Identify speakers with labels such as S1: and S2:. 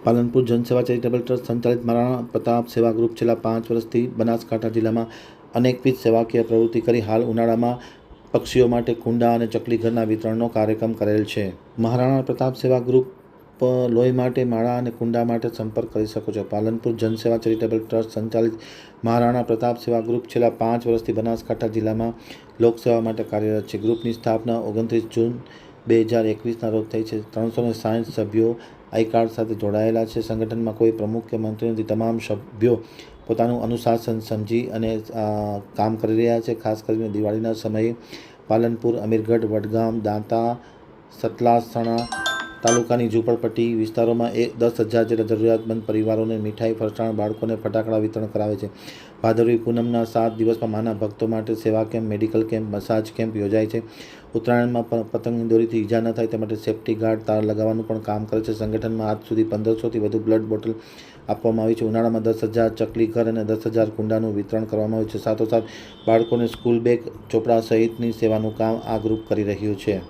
S1: Palanpur જનસેવા charitable trust સંચાલિત મહારાણા પ્રતાપ સેવા group છેલ્લા 5 વર્ષથી બનાસકાંઠા જિલ્લામાં અનેકવિધ સેવાકીય પ્રવૃત્તિ કરી હાલ ઉનાળામાં પક્ષીઓ માટે કુંડા અને ચકલી ઘરના વિતરણનો કાર્યક્રમ કરેલ છે. મહારાણા પ્રતાપ સેવા ગ્રુપ લોહી માટે માળા અને કુંડા માટે સંપર્ક કરી શકો છો. પાલનપુર જનસેવા ચેરિટેબલ ટ્રસ્ટ સંચાલિત મહારાણા પ્રતાપ સેવા ગ્રુપ છેલ્લા 5 વર્ષથી બનાસકાંઠા જિલ્લામાં લોકસેવા માટે કાર્યરત છે. ગ્રુપની સ્થાપના 29 જૂન 2021ના રોજ થઈ છે. 360 સભ્યો આઈ કાર્ડ સાથે જોડાયેલા છે. સંગઠનમાં કોઈ પ્રમુખ કે મંત્રી નથી. તમામ સભ્યો પોતાનું અનુશાસન સમજી અને કામ કરી રહ્યા છે. ખાસ કરીને દિવાળીના સમયે પાલનપુર, અમીરગઢ, વડગામ, દાંતા, સતલાસણા તાલુકાની ઝૂંપડપટ્ટી વિસ્તારોમાં 10,000 જેટલા જરૂરિયાતમંદ પરિવારોને મીઠાઈ, ફરસાણ, બાળકોને ફટાકડા વિતરણ કરાવે છે. ભાદરવી પૂનમના 7 દિવસમાં માના ભક્તો માટે સેવા camp, medical camp, massage camp યોજાય છે. ઉત્તરાયણમાં પણ પતંગની દોરીથી ઈજા ન થાય તે માટે સેફ્ટી ગાર્ડ તાર લગાવવાનું પણ કામ કરે છે. સંગઠનમાં આજ સુધી 1500થી વધુ બ્લડ બોટલ આપવામાં આવી છે. ઉનાળામાં 10,000 ચકલી ઘર અને 10,000 કુંડાનું વિતરણ કરવામાં આવ્યું છે. સાથોસાથ બાળકોને સ્કૂલ બેગ, ચોપડા સહિતની સેવાનું કામ આ ગ્રુપ કરી રહ્યું છે.